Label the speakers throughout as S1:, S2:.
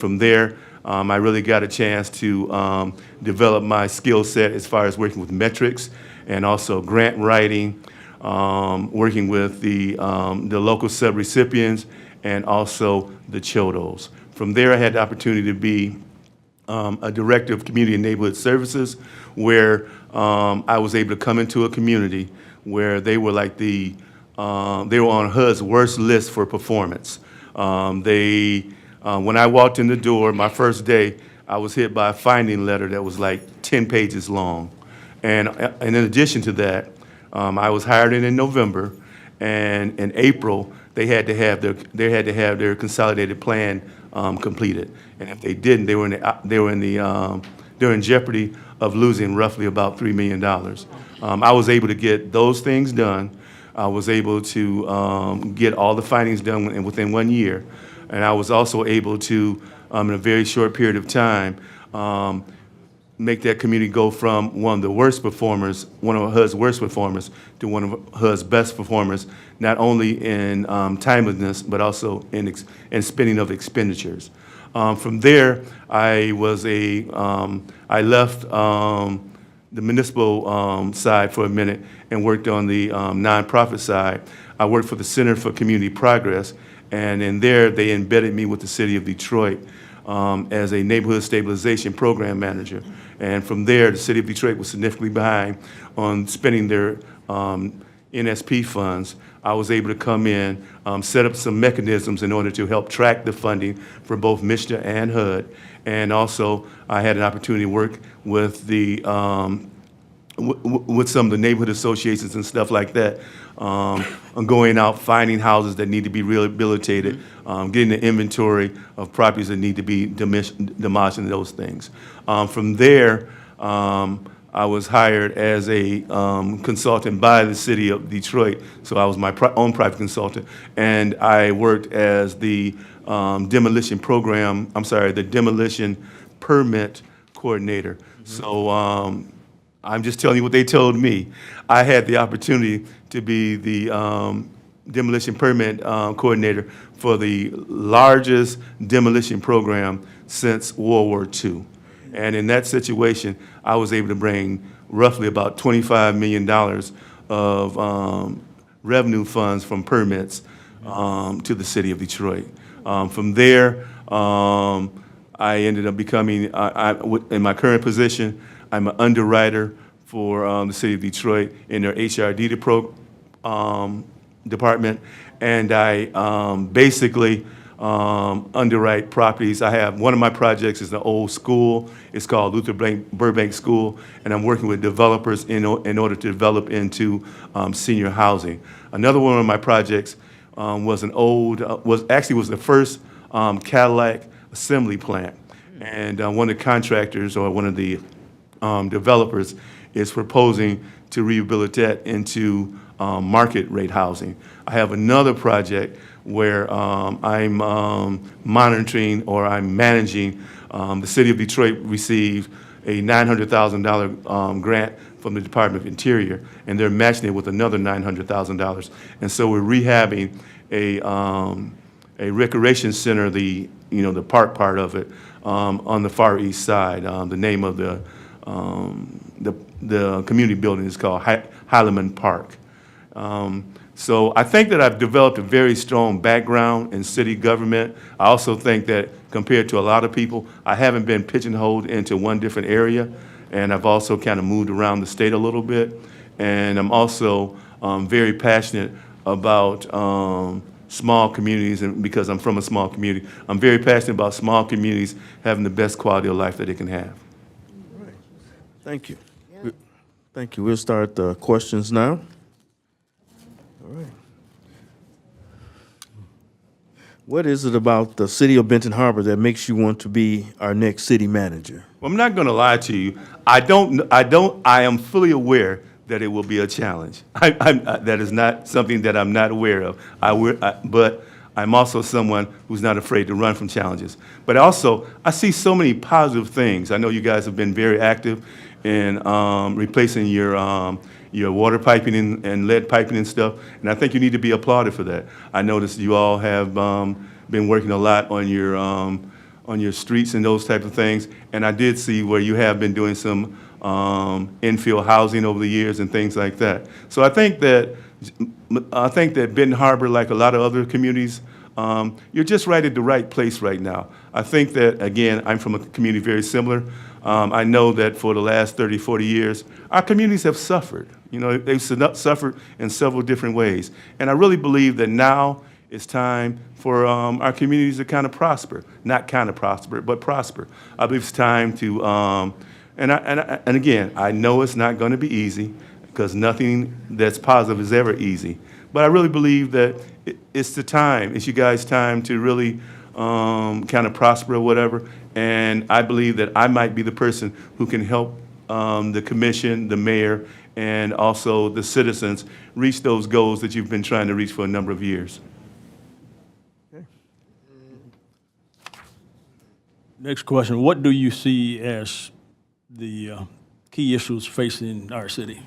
S1: From there, I really got a chance to develop my skill set as far as working with metrics and also grant writing, working with the local subrecipients and also the CHODOs. From there, I had the opportunity to be a director of community and neighborhood services, where I was able to come into a community where they were like they were on HUD's worst list for performance. When I walked in the door, my first day, I was hit by a finding letter that was like 10 pages long. And in addition to that, I was hired in November, and in April, they had to have their consolidated plan completed. And if they didn't, they were in jeopardy of losing roughly about $3 million. I was able to get those things done. I was able to get all the findings done within 1 year. And I was also able to, in a very short period of time, make that community go from one of the worst performers, one of HUD's worst performers, to one of HUD's best performers, not only in timeliness, but also in spending of expenditures. From there, I left the municipal side for a minute and worked on the nonprofit side. I worked for the Center for Community Progress, and in there, they embedded me with the city of Detroit as a neighborhood stabilization program manager. And from there, the city of Detroit was significantly behind on spending their NSP funds. I was able to come in, set up some mechanisms in order to help track the funding for both MSHDA and HUD. And also, I had an opportunity to work with the with some of the neighborhood associations and stuff like that, on going out, finding houses that need to be rehabilitated, getting the inventory of properties that need to be demolished and those things. From there, I was hired as a consultant by the city of Detroit, so I was my own private consultant, and I worked as the demolition permit coordinator. So I'm just telling you what they told me. I had the opportunity to be the demolition permit coordinator for the largest demolition program since World War II. And in that situation, I was able to bring roughly about $25 million of revenue funds from permits to the city of Detroit. From there, I ended up becoming, in my current position, I'm an underwriter for the city of Detroit in their HRD department, and I basically underwrite properties. I have one of my projects is an old school. It's called Luther Burbank School, and I'm working with developers in order to develop into senior housing. Another one of my projects was the first Cadillac assembly plant, and one of the contractors or one of the developers is proposing to rehabilitate into market rate housing. I have another project where I'm monitoring or I'm managing. The city of Detroit received a $900,000 grant from the Department of Interior, and they're matching it with another $900,000. And so we're rehabbing a recreation center, the park part of it, on the far east side. The name of the community building is called Heileman Park. So I think that I've developed a very strong background in city government. I also think that compared to a lot of people, I haven't been pigeonholed into one different area, and I've also kind of moved around the state a little bit. And I'm also very passionate about small communities, and because I'm from a small community, I'm very passionate about small communities having the best quality of life that they can have.
S2: All right. Thank you. Thank you. We'll start the questions now. All right. What is it about the city of Benton Harbor that makes you want to be our next city manager?
S1: Well, I'm not going to lie to you. I am fully aware that it will be a challenge. That is not something that I'm not aware of. But I'm also someone who's not afraid to run from challenges. But also, I see so many positive things. I know you guys have been very active in replacing your water piping and lead piping and stuff, and I think you need to be applauded for that. I noticed you all have been working a lot on your your streets and those type of things. And I did see where you have been doing some infill housing over the years and things like that. So I think that Benton Harbor, like a lot of other communities, you're just right at the right place right now. I think that, again, I'm from a community very similar. I know that for the last 30, 40 years, our communities have suffered. You know, they've suffered in several different ways. And I really believe that now it's time for our communities to kind of prosper. Not kind of prosper, but prosper. I believe it's time to, and again, I know it's not going to be easy, because nothing that's positive is ever easy. But I really believe that it's the time, it's you guys' time to really kind of prosper or whatever. And I believe that I might be the person who can help the commission, the mayor, and also the citizens reach those goals that you've been trying to reach for a number of years.
S3: Next question, what do you see as the key issues facing our city?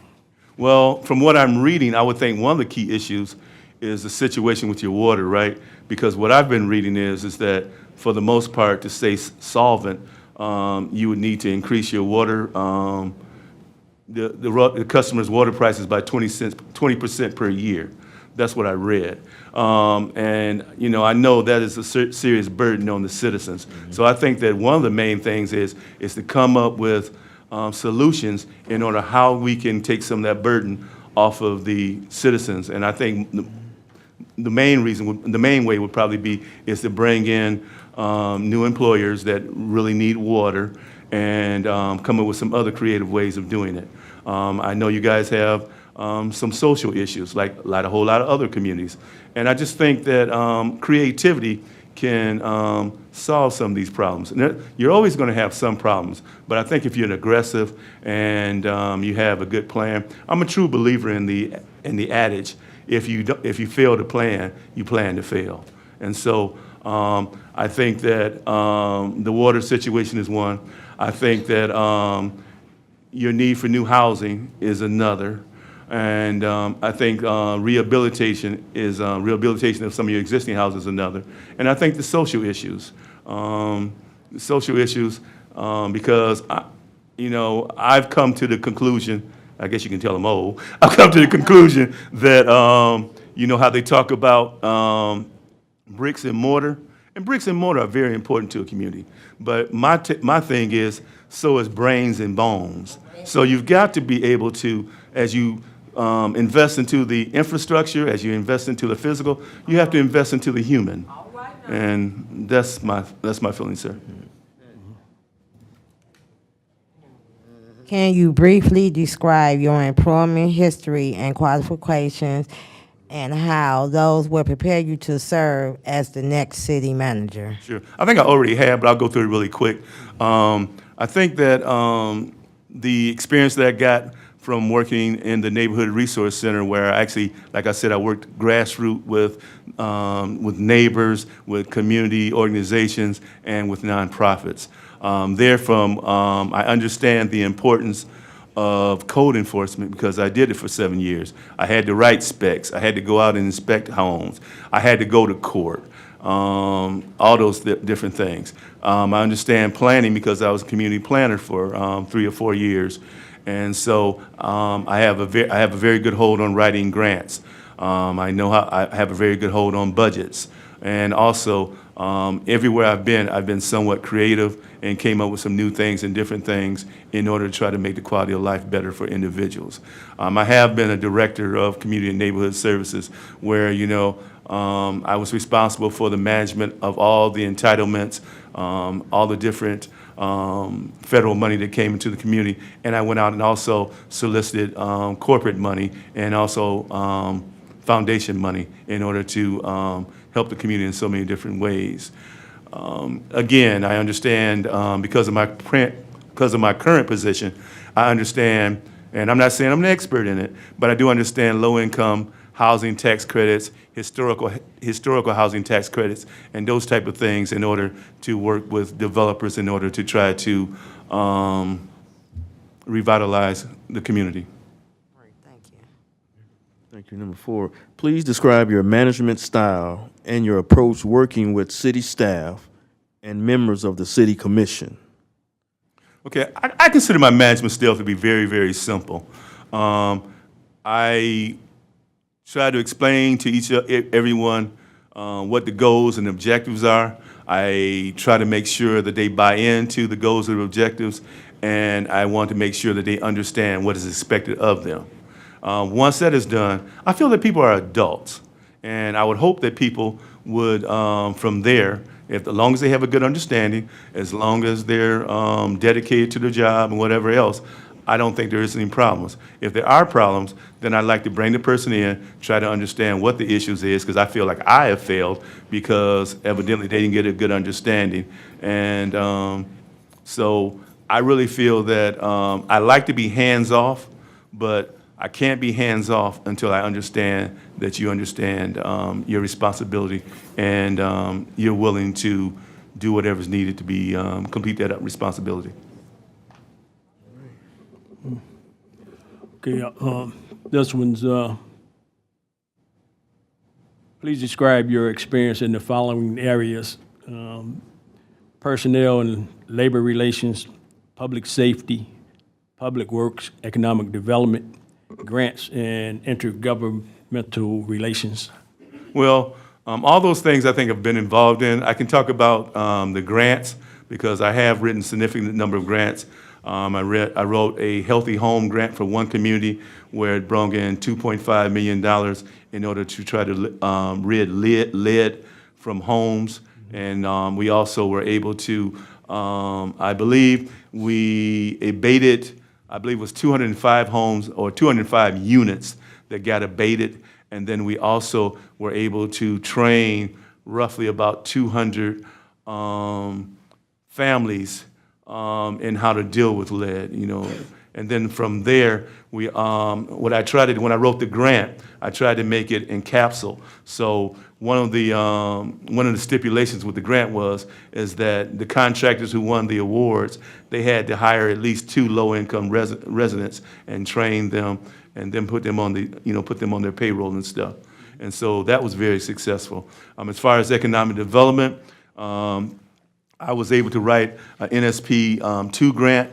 S1: Well, from what I'm reading, I would think one of the key issues is the situation with your water, right? Because what I've been reading is that for the most part, to stay solvent, you would need to increase your water, the customer's water prices by 20% per year. That's what I read. And, you know, I know that is a serious burden on the citizens. So I think that one of the main things is to come up with solutions in order how we can take some of that burden off of the citizens. And I think the main way would probably be is to bring in new employers that really need water and come up with some other creative ways of doing it. I know you guys have some social issues, like a whole lot of other communities. And I just think that creativity can solve some of these problems. And you're always going to have some problems, but I think if you're aggressive and you have a good plan, I'm a true believer in the adage, if you fail to plan, you plan to fail. And so I think that the water situation is one. I think that your need for new housing is another. And I think rehabilitation of some of your existing houses is another. And I think the social issues, because I've come to the conclusion, I guess you can tell I'm old, I've come to the conclusion that, how they talk about bricks and mortar, and bricks and mortar are very important to a community. But my thing is, so is brains and bones. So you've got to be able to, as you invest into the infrastructure, as you invest into the physical, you have to invest into the human. And that's my feeling, sir.
S4: Can you briefly describe your employment history and qualifications and how those will prepare you to serve as the next city manager?
S1: Sure. I think I already have, but I'll go through it really quick. I think that the experience that I got from working in the Neighborhood Resource Center, where I actually, like I said, I worked grassroots with neighbors, with community organizations, and with nonprofits. Therefrom, I understand the importance of code enforcement because I did it for 7 years. I had to write specs. I had to go out and inspect homes. I had to go to court. All those different things. I understand planning because I was a community planner for 3 or 4 years. And so I have a very good hold on writing grants. I have a very good hold on budgets. And also, everywhere I've been somewhat creative and came up with some new things and different things in order to try to make the quality of life better for individuals. I have been a director of community and neighborhood services where, I was responsible for the management of all the entitlements, all the different federal money that came into the community, and I went out and also solicited corporate money and also foundation money in order to help the community in so many different ways. Again, I understand because of my current position, I understand, and I'm not saying I'm an expert in it, but I do understand low-income housing tax credits, historical housing tax credits, and those type of things in order to work with developers in order to try to revitalize the community.
S4: Thank you.
S2: Thank you. Number 4, please describe your management style and your approach working with city staff and members of the city commission?
S1: Okay, I consider my management style to be very, very simple. I try to explain to everyone what the goals and objectives are. I try to make sure that they buy into the goals and objectives, and I want to make sure that they understand what is expected of them. Once that is done, I feel that people are adults, and I would hope that people would, from there, as long as they have a good understanding, as long as they're dedicated to their job and whatever else, I don't think there is any problems. If there are problems, then I'd like to bring the person in, try to understand what the issues is, because I feel like I have failed because evidently they didn't get a good understanding. And so I really feel that I like to be hands-off, but I can't be hands-off until I understand that you understand your responsibility and you're willing to do whatever's needed to be complete that responsibility.
S3: Okay, this one's, please describe your experience in the following areas: personnel and labor relations, public safety, public works, economic development, grants, and intergovernmental relations.
S1: Well, all those things I think I've been involved in. I can talk about the grants because I have written a significant number of grants. I wrote a healthy home grant for one community where it brought in $2.5 million in order to try to rid lead from homes. And we also were able to, I believe we abated, I believe it was 205 homes or 205 units that got abated. And then we also were able to train roughly about 200 families in how to deal with lead, you know. And then from there, we, what I tried to do, when I wrote the grant, I tried to make it in capsule. So one of the stipulations with the grant is that the contractors who won the awards, they had to hire at least 2 low-income residents and train them, and then put them on their payroll and stuff. And so that was very successful. As far as economic development, I was able to write an NSP 2 grant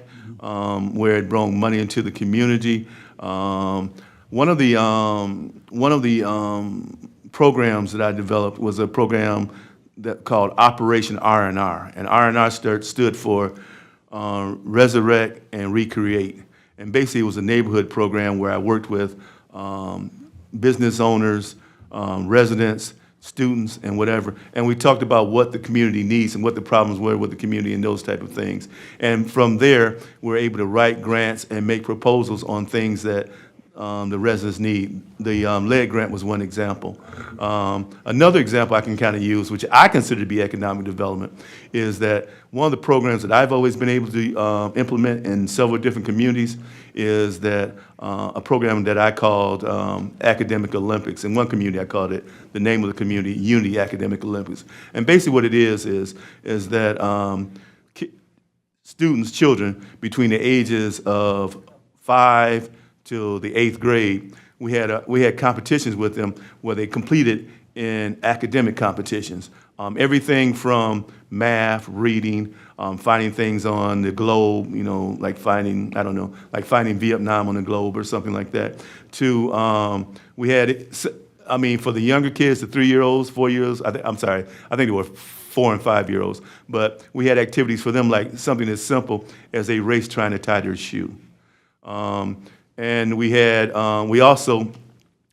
S1: where it brought money into the community. One of the programs that I developed was a program called Operation R&R, and R&R stood for Resurrect and Recreate. And basically, it was a neighborhood program where I worked with business owners, residents, students, and whatever. And we talked about what the community needs and what the problems were with the community and those type of things. And from there, we're able to write grants and make proposals on things that the residents need. The lead grant was one example. Another example I can kind of use, which I consider to be economic development, is that one of the programs that I've always been able to implement in several different communities is that a program that I called Academic Olympics. In one community, I called it, the name of the community, Unity Academic Olympics. And basically what it is that students, children, between the ages of 5 to the 8th grade, we had competitions with them where they completed in academic competitions. Everything from math, reading, finding things on the globe, you know, like finding, I don't know, like finding Vietnam on the globe or something like that, to, we had, I mean, for the younger kids, the 3-year-olds, 4-year-olds, I think they were 4 and 5-year-olds, but we had activities for them like something as simple as a race trying to tie their shoe. And we had, we also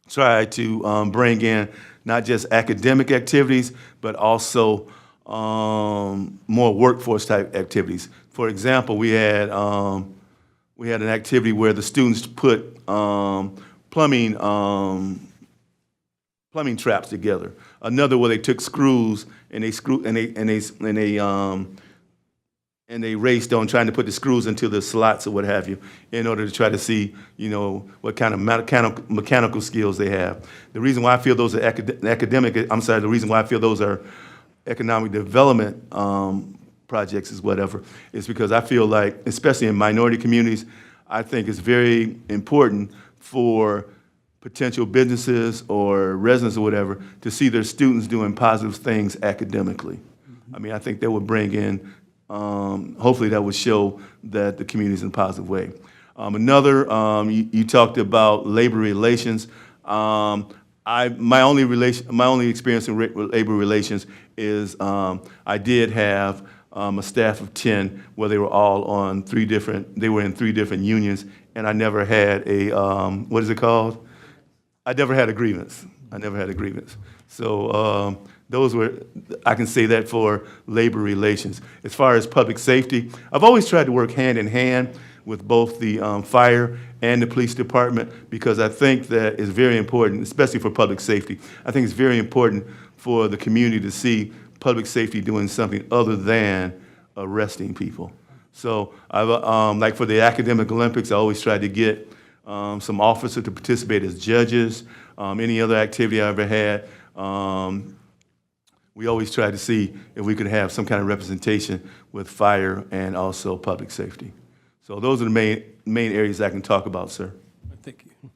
S1: tried to bring in not just academic activities, but also more workforce type activities. For example, we had an activity where the students put plumbing traps together. Another where they took screws and they raced on trying to put the screws into the slots or what have you in order to try to see, you know, what kind of mechanical skills they have. The reason why I feel those are the reason why I feel those are economic development projects is whatever, is because I feel like, especially in minority communities, I think it's very important for potential businesses or residents or whatever to see their students doing positive things academically. I mean, I think that would bring in, hopefully that would show that the community is in a positive way. You talked about labor relations. My only experience in labor relations is I did have a staff of 10 where they were all on they were in three different unions, and I never had a, what is it called? I never had a grievance. I never had a grievance. So I can say that for labor relations. As far as public safety, I've always tried to work hand in hand with both the fire and the police department, because I think that is very important, especially for public safety. I think it's very important for the community to see public safety doing something other than arresting people. So like for the academic Olympics, I always tried to get some officers to participate as judges. Any other activity I ever had, we always tried to see if we could have some kind of representation with fire and also public safety. So those are the main areas I can talk about, sir.
S3: Thank you.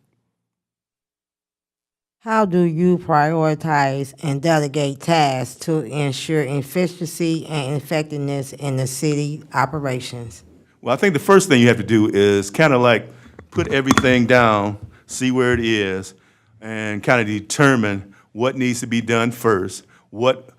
S4: How do you prioritize and delegate tasks to ensure efficiency and effectiveness in the city operations?
S1: Well, I think the first thing you have to do is kind of like put everything down, see where it is, and kind of determine what needs to be done first, what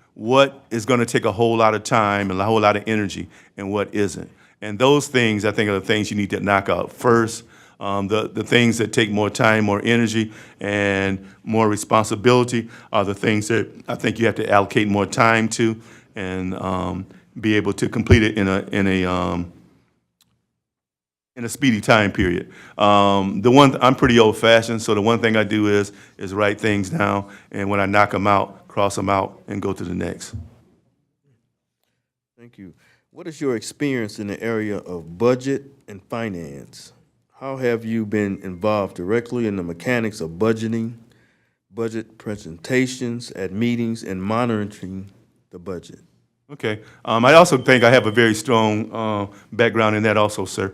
S1: is going to take a whole lot of time and a whole lot of energy, and what isn't. And those things, I think, are the things you need to knock out first. The things that take more time, more energy, and more responsibility are the things that I think you have to allocate more time to and be able to complete it in a speedy time period. I'm pretty old-fashioned, so the one thing I do is write things down, and when I knock them out, cross them out, and go to the next.
S2: Thank you. What is your experience in the area of budget and finance? How have you been involved directly in the mechanics of budgeting, budget presentations at meetings, and monitoring the budget?
S1: Okay. I also think I have a very strong background in that also, sir.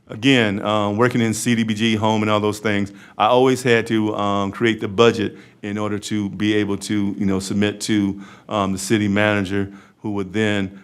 S1: Again, working in CDBG, home, and all those things, I always had to create the budget in order to be able to, submit to the city manager, who would then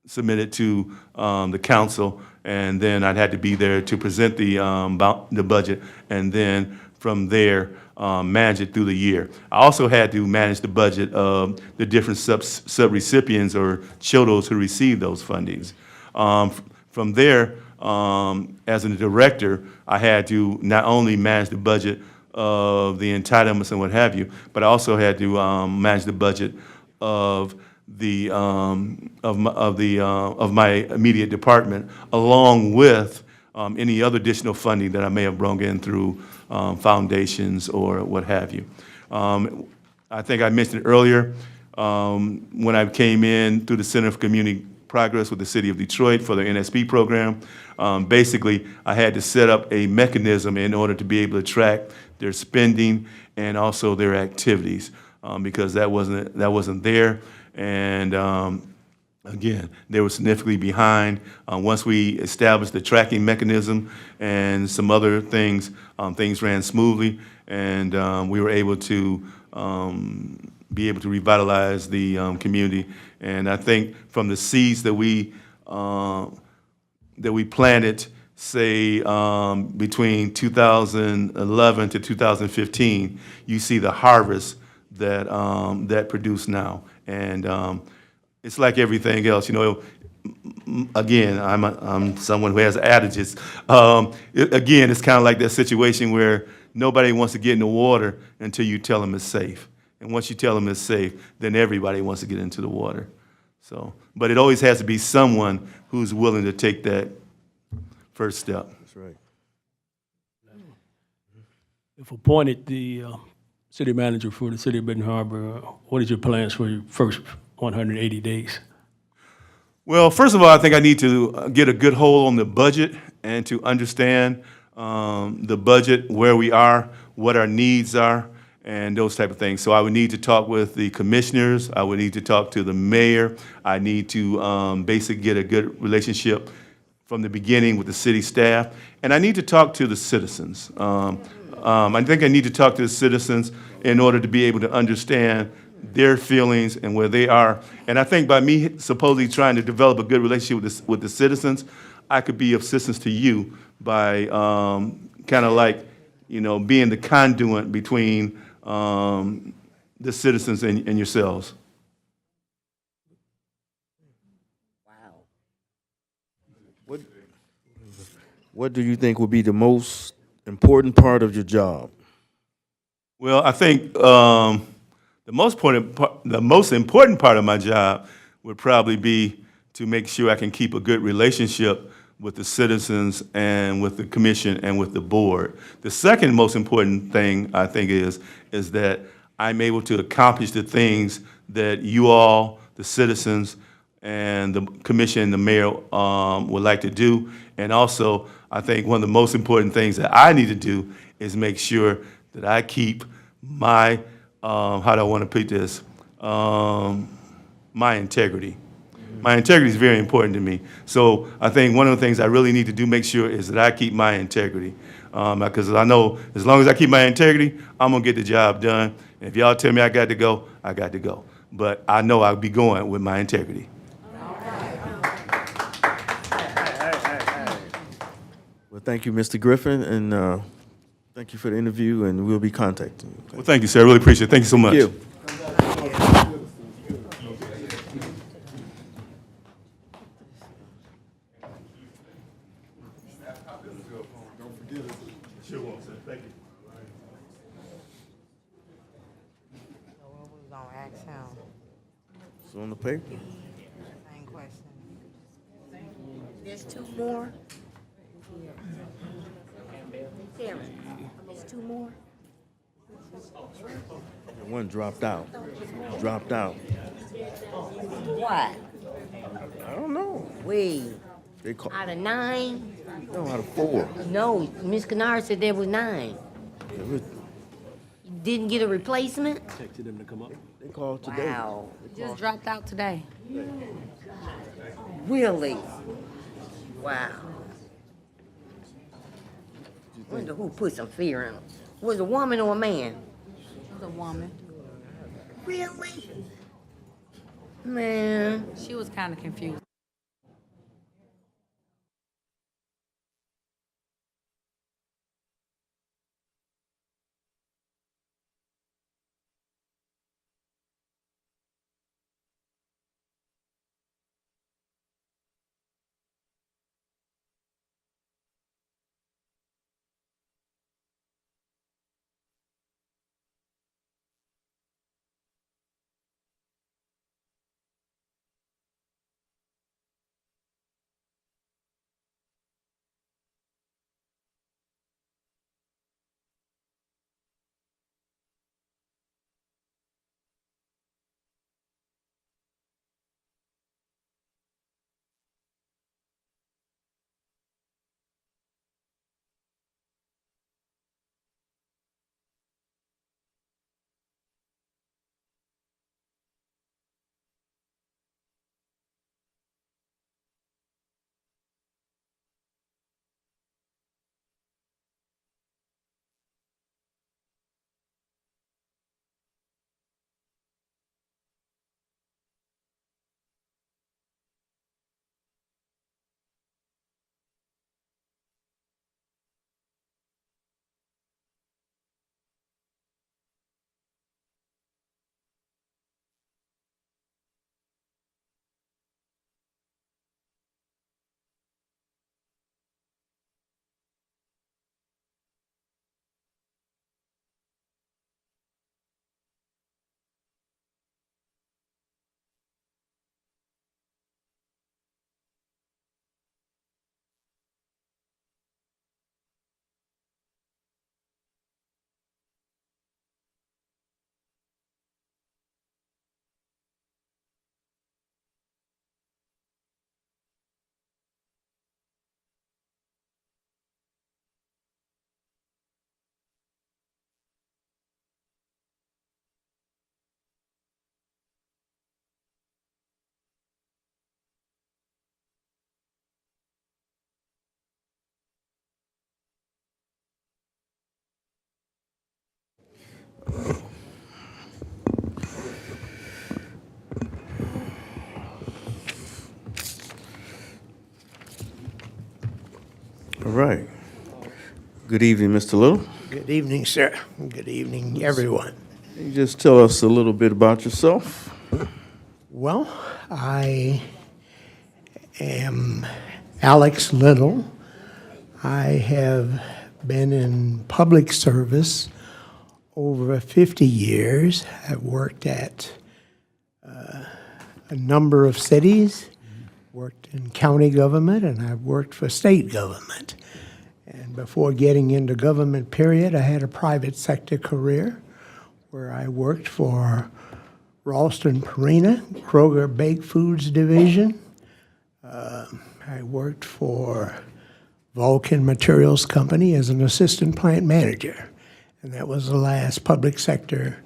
S1: submit it to the council, and then I'd had to be there to present the budget, and then from there, manage it through the year. I also had to manage the budget of the different sub-recipients or CHODOs who received those fundings. From there, as a director, I had to not only manage the budget of the entitlements and what have you, but I also had to manage the budget of my immediate department, along with any other additional funding that I may have brought in through foundations or what have you. I think I mentioned earlier, when I came in through the Center for Community Progress with the City of Detroit for the NSP program, basically I had to set up a mechanism in order to be able to track their spending and also their activities, because that wasn't there. And again, they were significantly behind. Once we established the tracking mechanism and some other things, things ran smoothly, and we were able to revitalize the community. And I think from the seeds that we planted, say between 2011 to 2015, you see the harvest that produced now. And it's like everything else, again, I'm someone who has adages. Again, it's kind of like that situation where nobody wants to get in the water until you tell them it's safe. And once you tell them it's safe, then everybody wants to get into the water. So, but it always has to be someone who's willing to take that first step.
S2: That's right.
S3: If appointed the city manager for the city of Benton Harbor, what is your plans for your first 180 days?
S1: Well, first of all, I think I need to get a good hold on the budget and to understand the budget, where we are, what our needs are, and those type of things. So I would need to talk with the commissioners. I would need to talk to the mayor. I need to basically get a good relationship from the beginning with the city staff. And I need to talk to the citizens. I think I need to talk to the citizens in order to be able to understand their feelings and where they are. And I think by me supposedly trying to develop a good relationship with the citizens, I could be of assistance to you by kind of like, you know, being the conduit between the citizens and yourselves.
S2: What do you think would be the most important part of your job?
S1: Well, I think the most important part of my job would probably be to make sure I can keep a good relationship with the citizens and with the commission and with the board. The second most important thing I think is that I'm able to accomplish the things that you all, the citizens, and the commission and the mayor would like to do. And also, I think one of the most important things that I need to do is make sure that I keep my, how do I want to put this, my integrity. My integrity is very important to me. So I think one of the things I really need to do, make sure, is that I keep my integrity. Because I know as long as I keep my integrity, I'm going to get the job done. And if y'all tell me I got to go, I got to go. But I know I'll be going with my integrity.
S2: Well, thank you, Mr. Griffin, and thank you for the interview, and we'll be contacting you.
S1: Well, thank you, sir. I really appreciate it. Thank you so much.
S2: Thank you.
S4: So what we gonna ask him?
S2: It's on the paper.
S4: Same question.
S5: There's two more. Karen, there's two more.
S2: One dropped out. Dropped out.
S5: What?
S2: I don't know.
S5: Wait,
S2: They call,
S5: out of 9?
S2: no, out of 4.
S5: No, Miss Kennard said there was 9. You didn't get a replacement?
S3: Texted them to come up.
S2: They called today.
S5: Wow,
S6: Just dropped out today.
S5: really? Wow. Wonder who put some fear in him. Was it a woman or a man?
S6: It was a woman.
S5: Really? Man.
S6: She was kind of confused.
S2: All right. Good evening, Mr. Little.
S7: Good evening, sir. Good evening, everyone.
S2: Can you just tell us a little bit about yourself?
S7: Well, I am Alex Little. I have been in public service over 50 years. I've worked at a number of cities, worked in county government, and I've worked for state government. And before getting into government, period, I had a private sector career where I worked for Ralston Purina, Kroger Baked Foods Division. I worked for Vulcan Materials Company as an assistant plant manager. And that was the last public sector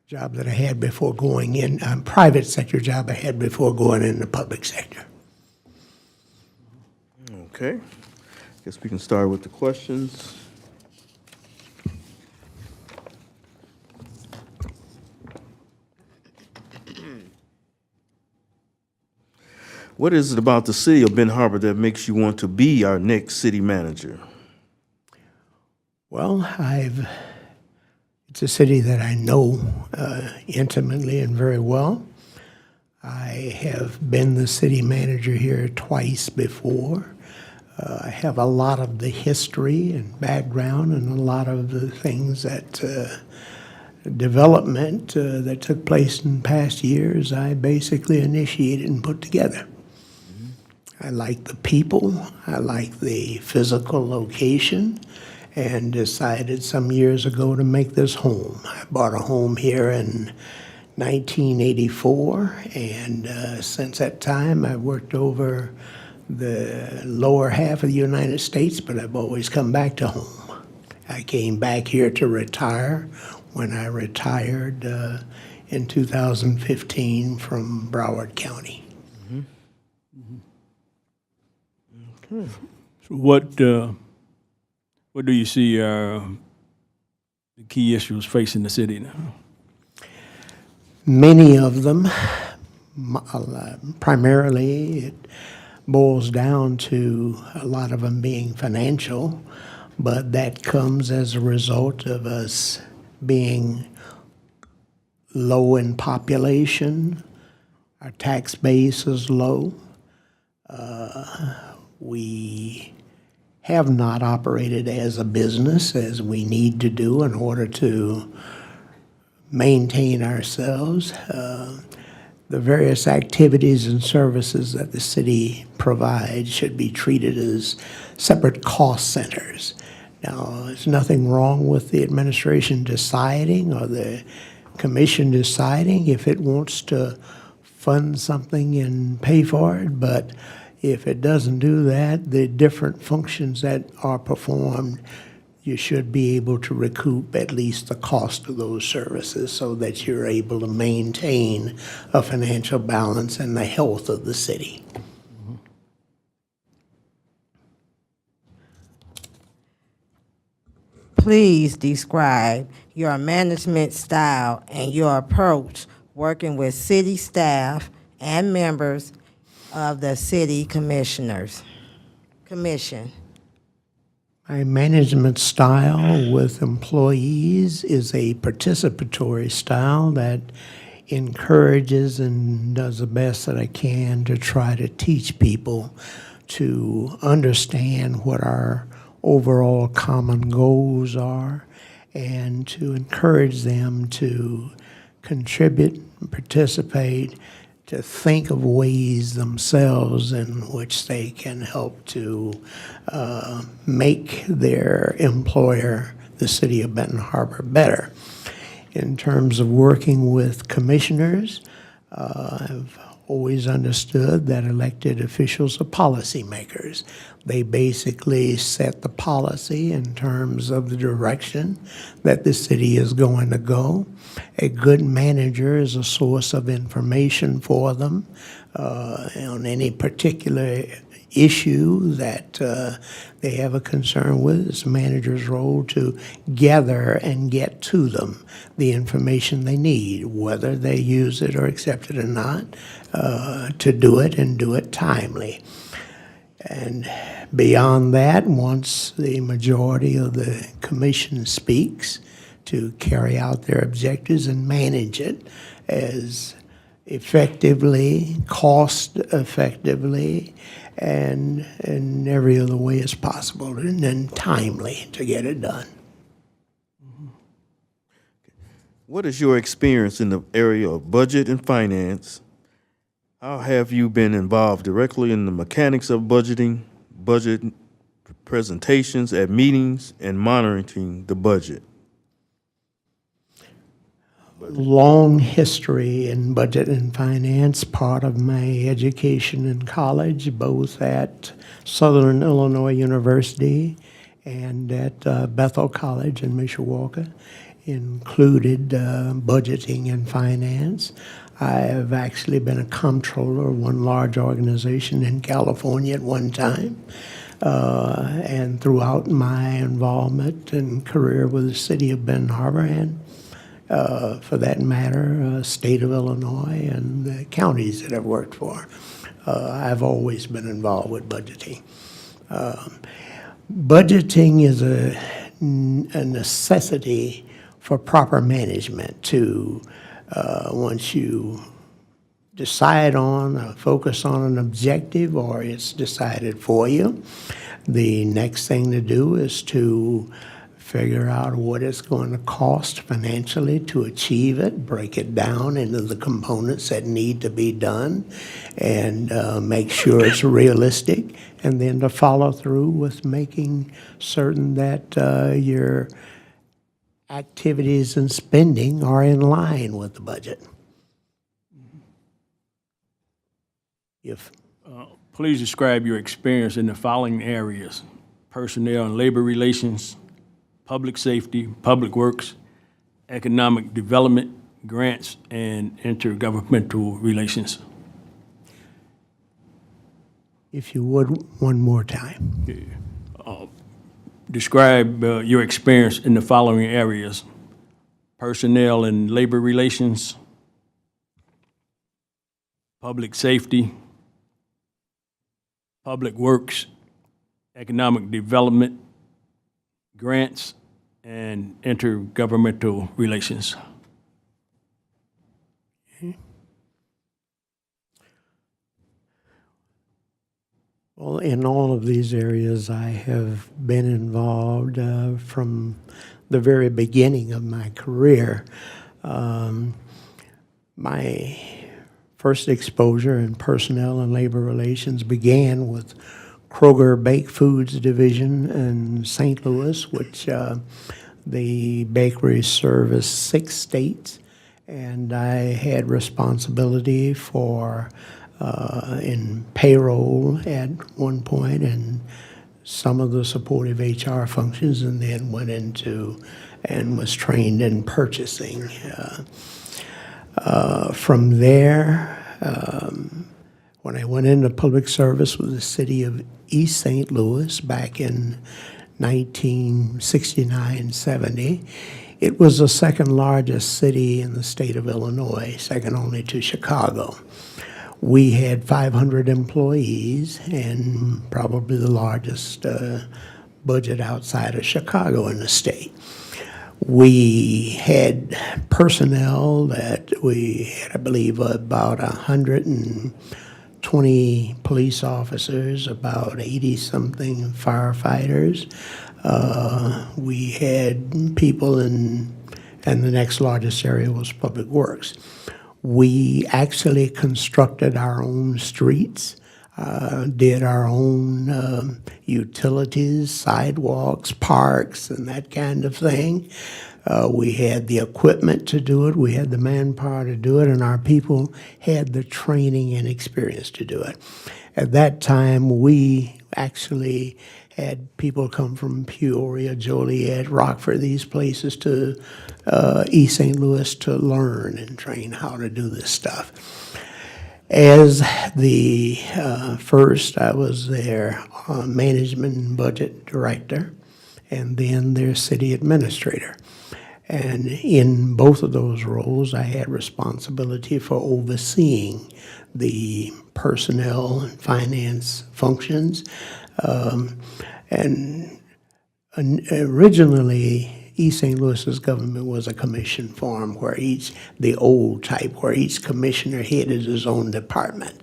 S7: job that I had before going in, private sector job I had before going in the public sector.
S2: Okay. Guess we can start with the questions. What is it about the city of Benton Harbor that makes you want to be our next city manager?
S7: Well, it's a city that I know intimately and very well. I have been the city manager here twice before. I have a lot of the history and background and a lot of the things that development that took place in past years, I basically initiated and put together. I like the people, I like the physical location, and decided some years ago to make this home. I bought a home here in 1984, and since that time I've worked over the lower half of the United States, but I've always come back to home. I came back here to retire when I retired in 2015 from Broward County.
S3: So what do you see are the key issues facing the city now?
S7: Many of them, primarily, it boils down to a lot of them being financial, but that comes as a result of us being low in population. Our tax base is low. We have not operated as a business as we need to do in order to maintain ourselves. The various activities and services that the city provides should be treated as separate cost centers. Now, there's nothing wrong with the administration deciding or the commission deciding if it wants to fund something and pay for it, but if it doesn't do that, the different functions that are performed, you should be able to recoup at least the cost of those services so that you're able to maintain a financial balance and the health of the city.
S4: Please describe your management style and your approach working with city staff and members of the city commission.
S7: My management style with employees is a participatory style that encourages and does the best that I can to try to teach people to understand what our overall common goals are and to encourage them to contribute, participate, to think of ways themselves in which they can help to make their employer, the city of Benton Harbor, better. In terms of working with commissioners, I've always understood that elected officials are policymakers. They basically set the policy in terms of the direction that the city is going to go. A good manager is a source of information for them on any particular issue that they have a concern with. It's a manager's role to gather and get to them the information they need, whether they use it or accept it or not, to do it and do it timely. And beyond that, once the majority of the commission speaks, to carry out their objectives and manage it as effectively, cost effectively, and in every other way as possible, and then timely to get it done.
S2: What is your experience in the area of budget and finance? How have you been involved directly in the mechanics of budgeting, budget presentations at meetings, and monitoring the budget?
S7: Long history in budget and finance, part of my education in college, both at Southern Illinois University and at Bethel College in Mishawaka, included budgeting and finance. I have actually been a comptroller of one large organization in California at one time. And throughout my involvement and career with the city of Benton Harbor and for that matter, state of Illinois and the counties that I've worked for. I've always been involved with budgeting. Budgeting is a necessity for proper management to, once you decide on, focus on an objective or it's decided for you, the next thing to do is to figure out what it's going to cost financially to achieve it, break it down into the components that need to be done, and make sure it's realistic, and then to follow through with making certain that your activities and spending are in line with the budget. If
S3: Please describe your experience in the following areas: personnel and labor relations, public safety, public works, economic development, grants, and intergovernmental relations.
S7: If you would, one more time.
S3: Describe your experience in the following areas: personnel and labor relations, public safety, public works, economic development, grants, and intergovernmental relations.
S7: Well, in all of these areas, I have been involved from the very beginning of my career. My first exposure in personnel and labor relations began with Kroger Baked Foods Division in St. Louis, which the bakery serviced 6 states, and I had responsibility for in payroll at one point and some of the supportive HR functions, and then went into and was trained in purchasing. From there, when I went into public service with the city of East St. Louis back in 1969-70, it was the second largest city in the state of Illinois, second only to Chicago. We had 500 employees and probably the largest budget outside of Chicago in the state. We had personnel that we had, I believe, about 120 police officers, about 80-something firefighters. We had people and the next largest area was Public Works. We actually constructed our own streets, did our own utilities, sidewalks, parks, and that kind of thing. We had the equipment to do it, we had the manpower to do it, and our people had the training and experience to do it. At that time, we actually had people come from Peoria, Joliet, Rockford, these places to East St. Louis to learn and train how to do this stuff. As the first, I was their management and budget director, and then their city administrator. And in both of those roles, I had responsibility for overseeing the personnel and finance functions. And originally, East St. Louis's government was a commission form where the old type, where each commissioner headed his own department.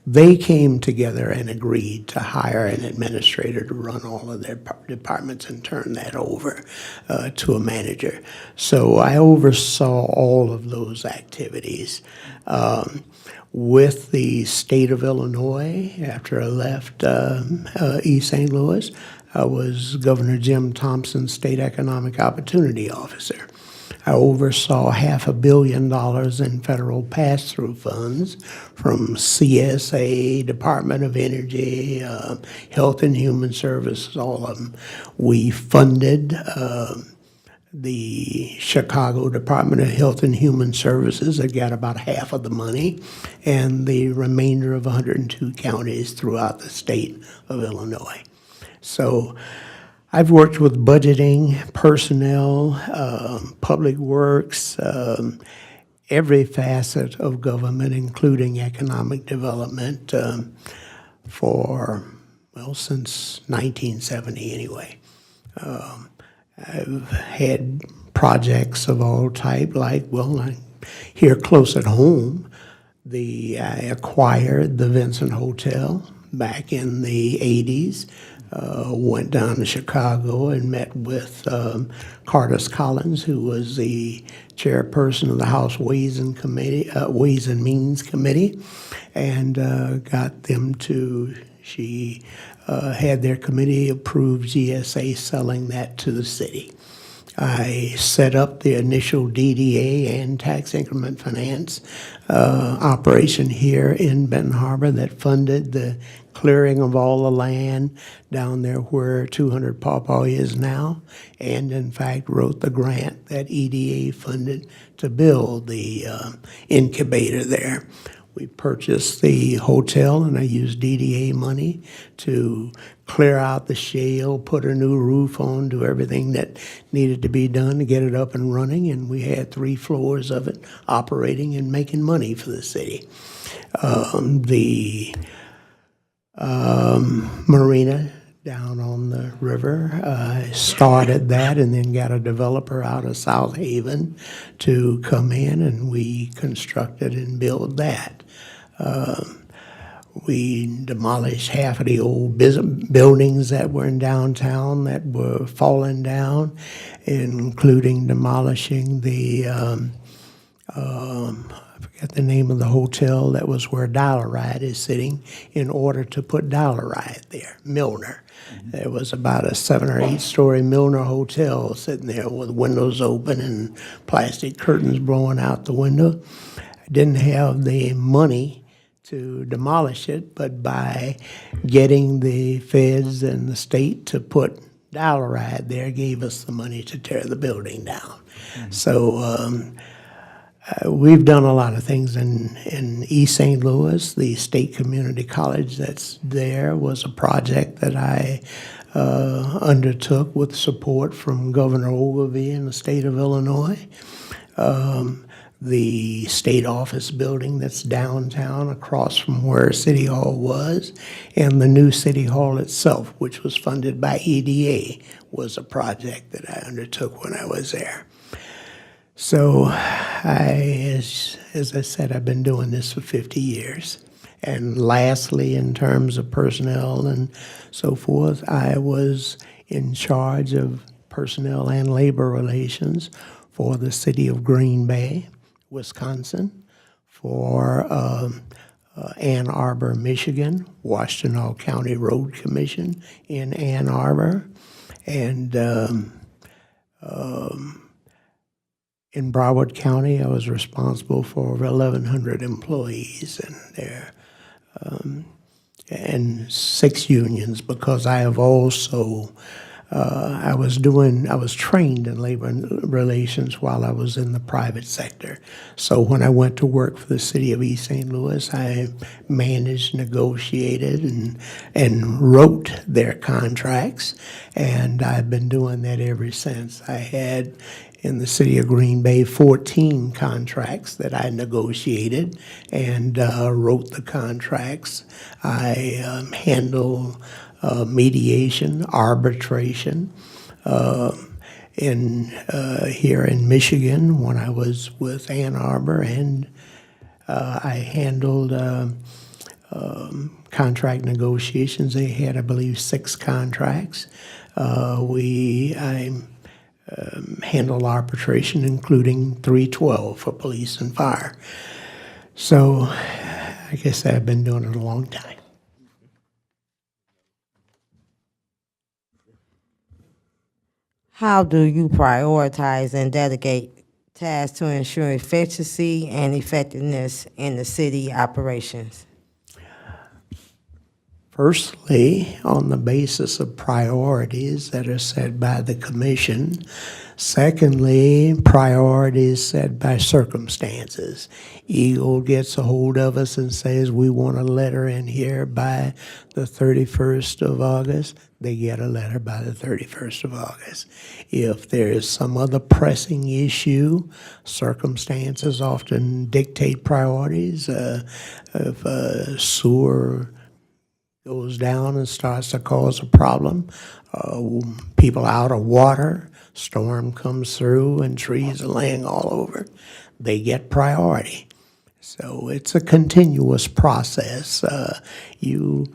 S7: They came together and agreed to hire an administrator to run all of their departments and turn that over to a manager. So I oversaw all of those activities. With the state of Illinois, after I left East St. Louis, I was Governor Jim Thompson's State Economic Opportunity Officer. I oversaw $500 million in federal pass-through funds from CSA, Department of Energy, Health and Human Services, all of them. We funded the Chicago Department of Health and Human Services that got about half of the money, and the remainder of 102 counties throughout the state of Illinois. So I've worked with budgeting, personnel, public works, every facet of government, including economic development, since 1970 anyway. I've had projects of all type, here close at home, I acquired the Vincent Hotel back in the 80s. Went down to Chicago and met with Cartus Collins, who was the chairperson of the House Ways and Means Committee, and got them to, she had their committee approve GSA selling that to the city. I set up the initial DDA and tax increment finance operation here in Benton Harbor that funded the clearing of all the land down there where 200 Pawpaw is now, and in fact wrote the grant that EDA funded to build the incubator there. We purchased the hotel, and I used DDA money to clear out the shale, put a new roof on, do everything that needed to be done to get it up and running, and we had 3 floors of it operating and making money for the city. The marina down on the river, I started that and then got a developer out of South Haven to come in, and we constructed and built that. We demolished half of the old buildings that were in downtown that were falling down, including demolishing the, I forget the name of the hotel that was where Dollaride is sitting, in order to put Dollaride there, Milner. There was about a 7 or 8 story Milner hotel sitting there with windows open and plastic curtains blowing out the window. I didn't have the money to demolish it, but by getting the feds and the state to put Dollaride there gave us the money to tear the building down. So we've done a lot of things in East St. Louis. The State Community College that's there was a project that I undertook with support from Governor Ogilvie in the state of Illinois. The state office building that's downtown across from where City Hall was, and the new City Hall itself, which was funded by EDA, was a project that I undertook when I was there. So as I said, I've been doing this for 50 years. And lastly, in terms of personnel and so forth, I was in charge of personnel and labor relations for the city of Green Bay, Wisconsin, for Ann Arbor, Michigan, Washtenaw County Road Commission in Ann Arbor, and in Broward County, I was responsible for over 1,100 employees in there, and 6 unions, because I have also I was trained in labor relations while I was in the private sector. So when I went to work for the city of East St. Louis, I managed, negotiated, and wrote their contracts, and I've been doing that ever since. I had in the city of Green Bay, 14 contracts that I negotiated and wrote the contracts. I handle mediation, arbitration. Here in Michigan, when I was with Ann Arbor, and I handled contract negotiations. They had, I believe, 6 contracts. I handle arbitration, including 312 for police and fire. So I guess I've been doing it a long time.
S4: How do you prioritize and delegate tasks to ensure efficiency and effectiveness in the city operations?
S7: Firstly, on the basis of priorities that are set by the commission. Secondly, priorities set by circumstances. Eagle gets a hold of us and says, we want a letter in here by the 31st of August. They get a letter by the 31st of August. If there is some other pressing issue, circumstances often dictate priorities. If sewer goes down and starts to cause a problem, people out of water, storm comes through and trees are laying all over, they get priority. So it's a continuous process. You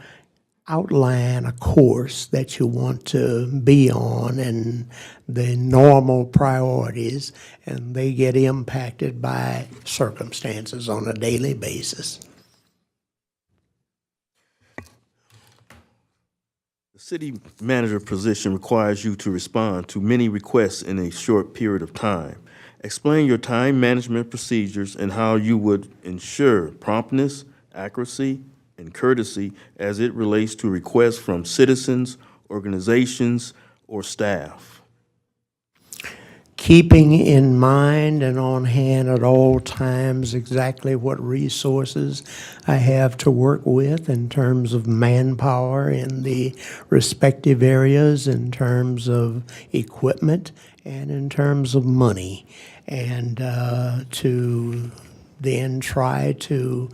S7: outline a course that you want to be on and the normal priorities, and they get impacted by circumstances on a daily basis.
S2: The city manager position requires you to respond to many requests in a short period of time. Explain your time management procedures and how you would ensure promptness, accuracy, and courtesy as it relates to requests from citizens, organizations, or staff.
S7: Keeping in mind and on hand at all times exactly what resources I have to work with in terms of manpower in the respective areas, in terms of equipment, and in terms of money, and to then try to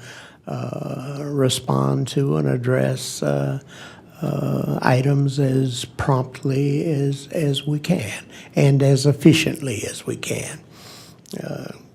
S7: respond to and address items as promptly as we can and as efficiently as we can.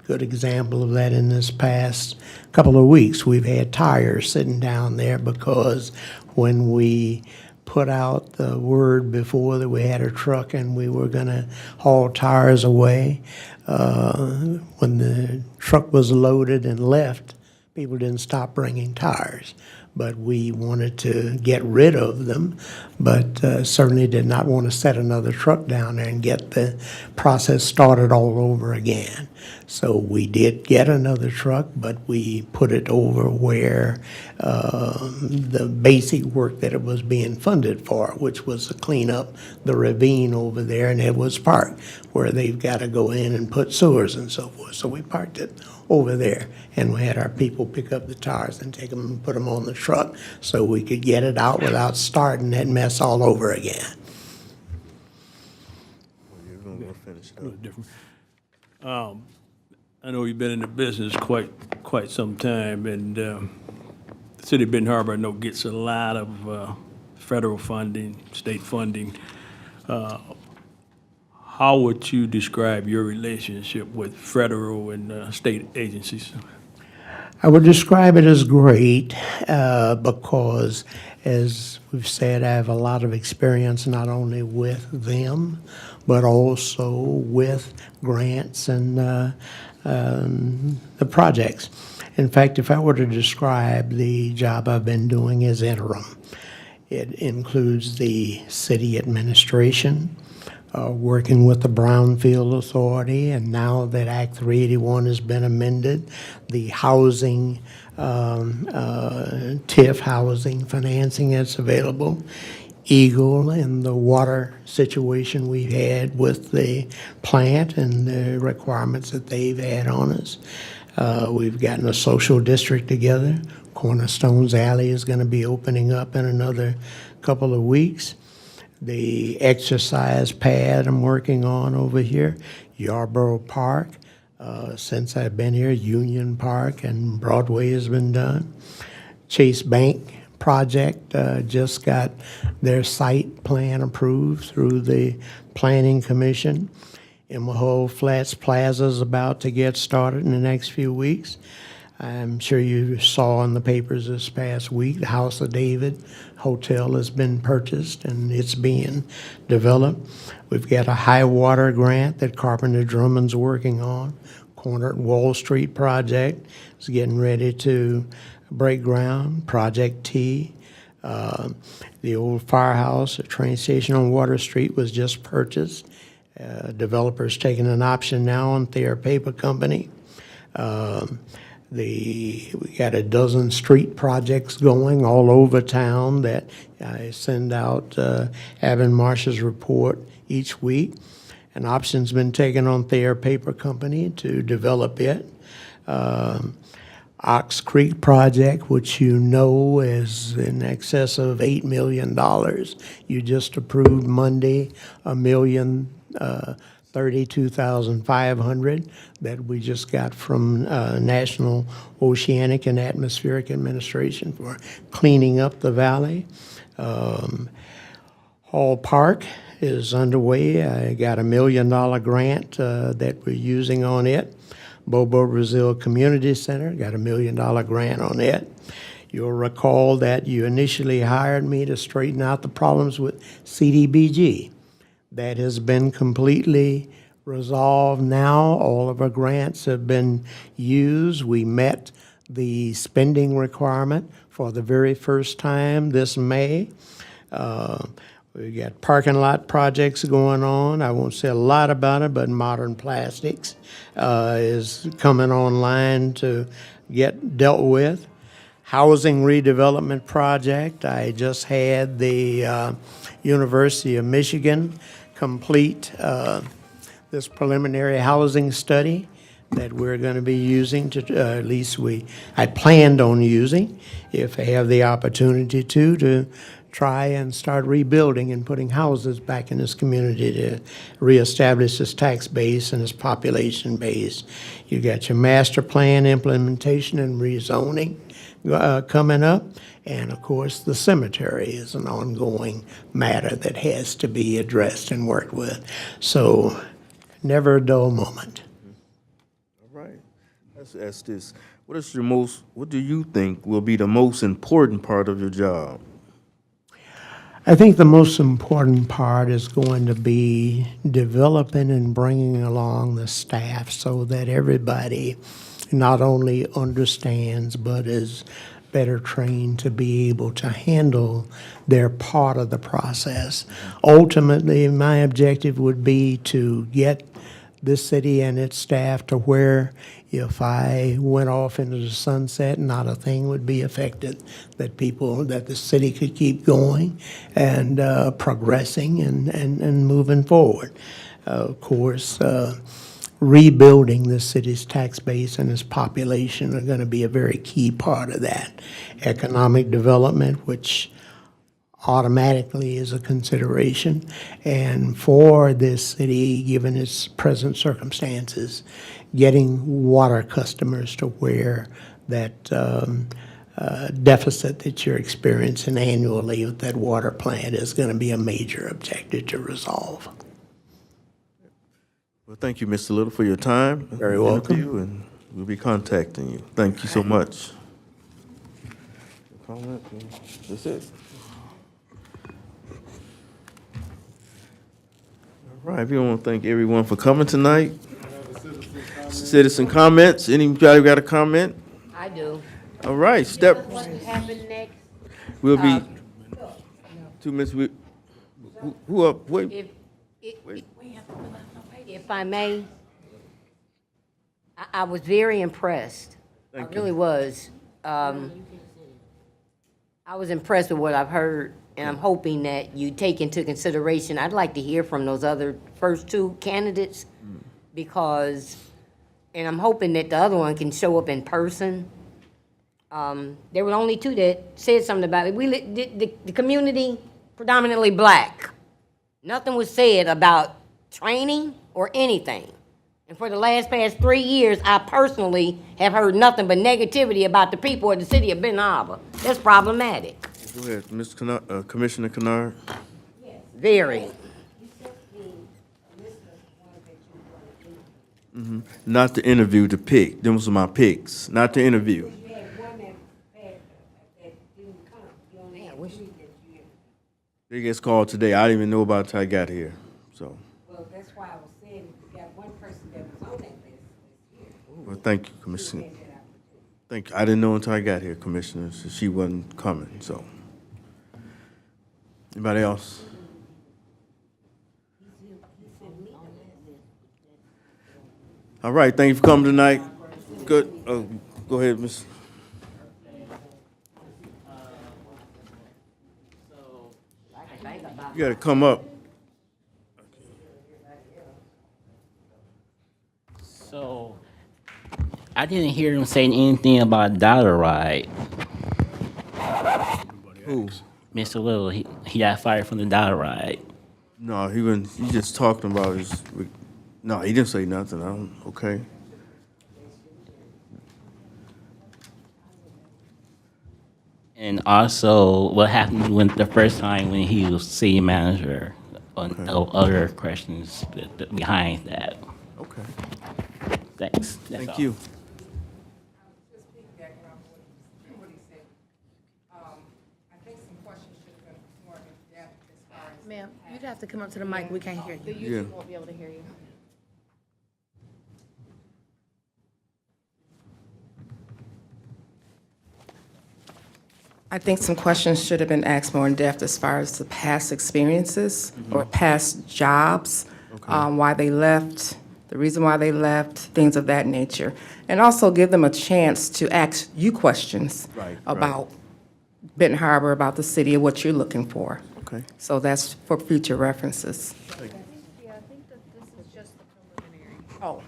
S7: Good example of that in this past couple of weeks, we've had tires sitting down there because when we put out the word before that we had a truck and we were going to haul tires away, when the truck was loaded and left, people didn't stop bringing tires. But we wanted to get rid of them, but certainly did not want to set another truck down there and get the process started all over again. So we did get another truck, but we put it over where the basic work that it was being funded for, which was to clean up the ravine over there in Edwards Park, where they've got to go in and put sewers and so forth. So we parked it over there, and we had our people pick up the tires and take them and put them on the truck so we could get it out without starting that mess all over again.
S2: You're going to finish it up.
S3: Different. I know you've been in the business quite some time, and the city of Benton Harbor, I know, gets a lot of federal funding, state funding. How would you describe your relationship with federal and state agencies?
S7: I would describe it as great because, as we've said, I have a lot of experience not only with them, but also with grants and the projects. In fact, if I were to describe the job I've been doing as interim, it includes the city administration, working with the Brownfield Authority, and now that Act 381 has been amended, the housing, TIF housing financing that's available, Eagle and the water situation we've had with the plant and the requirements that they've had on us. We've gotten a social district together. Cornerstones Alley is going to be opening up in another couple of weeks. the exercise pad I'm working on over here, Yarborough Park. Since I've been here, Union Park and Broadway has been done. Chase Bank project just got their site plan approved through the Planning Commission. Emerald Flats Plaza is about to get started in the next few weeks. I'm sure you saw in the papers this past week, the House of David Hotel has been purchased and it's being developed. We've got a high water grant that Carpenter Drummond's working on. Corner at Wall Street project is getting ready to break ground. Project T. The old firehouse, a train station on Water Street was just purchased. Developers taking an option now on Thayer Paper Company. We got a dozen street projects going all over town that I send out Avon Marsh's report each week. An option's been taken on Thayer Paper Company to develop it. Ox Creek project, which you know is in excess of $8 million. You just approved Monday $1,032,500 that we just got from National Oceanic and Atmospheric Administration for cleaning up the valley. Hall Park is underway. I got $1 million grant that we're using on it. Bobo Brazil Community Center got $1 million grant on it. You'll recall that you initially hired me to straighten out the problems with CDBG. That has been completely resolved now. All of our grants have been used. We met the spending requirement for the very first time this May. We got parking lot projects going on. I won't say a lot about it, but Modern Plastics is coming online to get dealt with. Housing redevelopment project. I just had the University of Michigan complete this preliminary housing study that we're going to be using to, at least I planned on using, if I have the opportunity to try and start rebuilding and putting houses back in this community to reestablish this tax base and this population base. You got your master plan implementation and rezoning coming up. And of course, the cemetery is an ongoing matter that has to be addressed and worked with. So never a dull moment.
S2: All right. Let's ask this. What do you think will be the most important part of your job?
S7: I think the most important part is going to be developing and bringing along the staff so that everybody not only understands but is better trained to be able to handle their part of the process. Ultimately, my objective would be to get this city and its staff to where if I went off into the sunset, not a thing would be affected, that the city could keep going and progressing and moving forward. Of course, rebuilding the city's tax base and its population are going to be a very key part of that. Economic development, which automatically is a consideration, and for this city, given its present circumstances, getting water customers to where that deficit that you're experiencing annually with that water plant is going to be a major objective to resolve.
S2: Well, thank you, Mr. Little, for your time.
S7: Very welcome.
S2: And we'll be contacting you. Thank you so much. Comment? That's it. All right, we want to thank everyone for coming tonight. Citizen comments. Anybody got a comment?
S5: I do.
S2: All right, step.
S5: What happened next?
S2: We'll be 2 minutes. Who up? Wait.
S5: If I may, I was very impressed. I really was. I was impressed with what I've heard, and I'm hoping that you take into consideration, I'd like to hear from those other first two candidates, because, and I'm hoping that the other one can show up in person. There were only two that said something about it. The community, predominantly black, Nothing was said about training or anything. And for the past 3 years, I personally have heard nothing but negativity about the people of the city of Ben Arbor. That's problematic.
S2: Go ahead, Mr. Kennard, Commissioner Kennard.
S5: Very.
S2: Not the interview, the pick. Them was my picks, not the interview. They gets called today. I didn't even know about it till I got here, so.
S4: Well, that's why I was saying, you got one person that was on that list.
S2: Well, thank you, Commissioner. Thank you. I didn't know until I got here, Commissioner, so she wasn't coming, so. Anybody else? All right, thank you for coming tonight. Good. Go ahead, Miss. You gotta come up.
S8: So, I didn't hear him saying anything about dollar ride.
S2: Who?
S8: Mr. Little, he got fired from the dollar ride.
S2: No, he just talking about his, no, he didn't say nothing. Okay.
S8: And also, what happened when the first time when he was city manager? On other questions behind that.
S2: Okay.
S8: Thanks. That's
S2: Thank
S8: all.
S2: you.
S6: Ma'am, you'd have to come up to the mic. We can't hear you.
S2: Yeah.
S6: Won't be able to hear you.
S9: I think some questions should have been asked more in depth as far as the past experiences or past jobs, why they left, the reason why they left, things of that nature. And also give them a chance to ask you questions
S2: Right.
S9: about Benton Harbor, about the city, and what you're looking for.
S2: Okay.
S9: So that's for future references. Oh,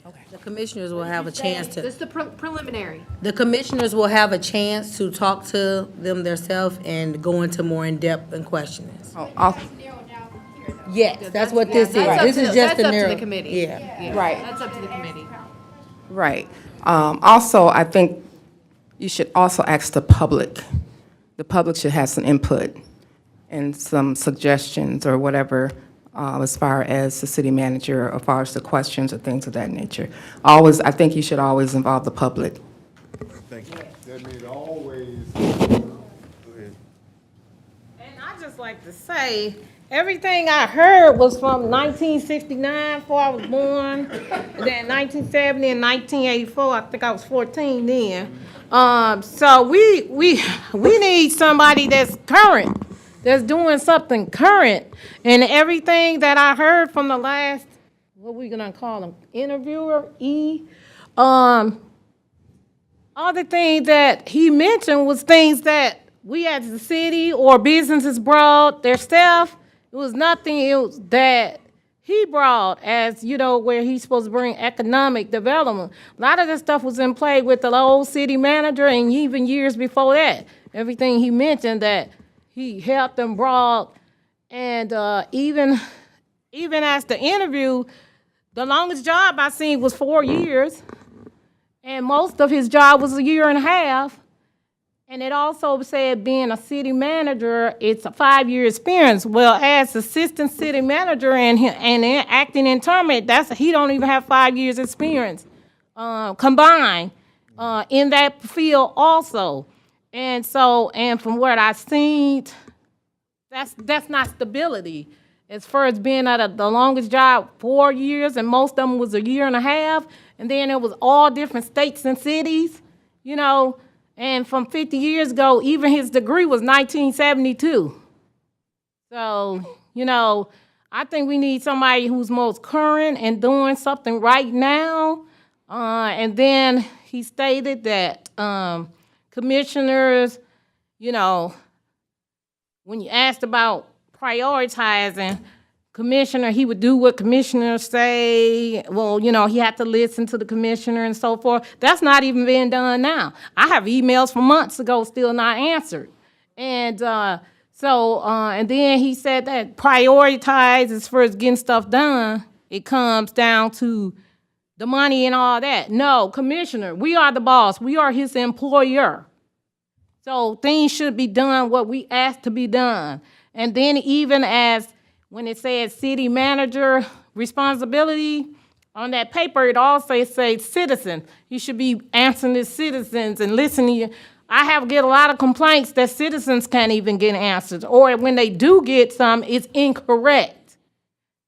S9: okay.
S10: The commissioners will have a chance to,
S6: This is the preliminary.
S10: the commissioners will have a chance to talk to them themselves and go into more in-depth and questions.
S9: Oh, I'll-
S10: Yes, that's what this is.
S6: That's up
S10: This
S6: to
S10: is
S6: the-
S10: just
S6: that's
S10: a
S6: up to
S10: narrow.
S6: the committee.
S10: Yeah.
S9: Right.
S6: That's up to the committee.
S9: Right. Also, I think you should also ask the public. The public should have some input and some suggestions or whatever as far as the city manager, as far as the questions or things of that nature. Always, I think you should always involve the public.
S2: Thank you.
S11: That means always.
S2: Go ahead.
S12: And I just like to say, everything I heard was from 1969, before I was born, and then 1970 and 1984. I think I was 14 then. So we need somebody that's current, that's doing something current. And everything that I heard from the last, what we gonna call him, interviewer, all the things that he mentioned was things that we as the city or businesses brought their staff. It was nothing else that he brought as, you know, where he's supposed to bring economic development. A lot of this stuff was in play with the old city manager and even years before that. Everything he mentioned that he helped and brought. And even as the interview, the longest job I seen was 4 years. And most of his job was a year and a half. And it also said being a city manager, it's a 5-year experience. Well, as assistant city manager and acting internment, he don't even have 5 years experience combined in that field also. And so, and from what I've seen, that's not stability. As far as being at the longest job, 4 years, and most of them was a year and a half, and then it was all different states and cities, you know. And from 50 years ago, even his degree was 1972. So, you know, I think we need somebody who's most current and doing something right now. And then he stated that commissioners, you know, when you asked about prioritizing, commissioner, he would do what commissioners say. Well, you know, he had to listen to the commissioner and so forth. That's not even being done now. I have emails from months ago still not answered. And So, and then he said that prioritize as far as getting stuff done, it comes down to the money and all that. No, Commissioner, we are the boss. We are his employer. So things should be done what we asked to be done. And then even as when it says city manager responsibility, on that paper, it also says citizen. You should be answering the citizens and listening. I get a lot of complaints that citizens can't even get answers, or when they do get some, it's incorrect.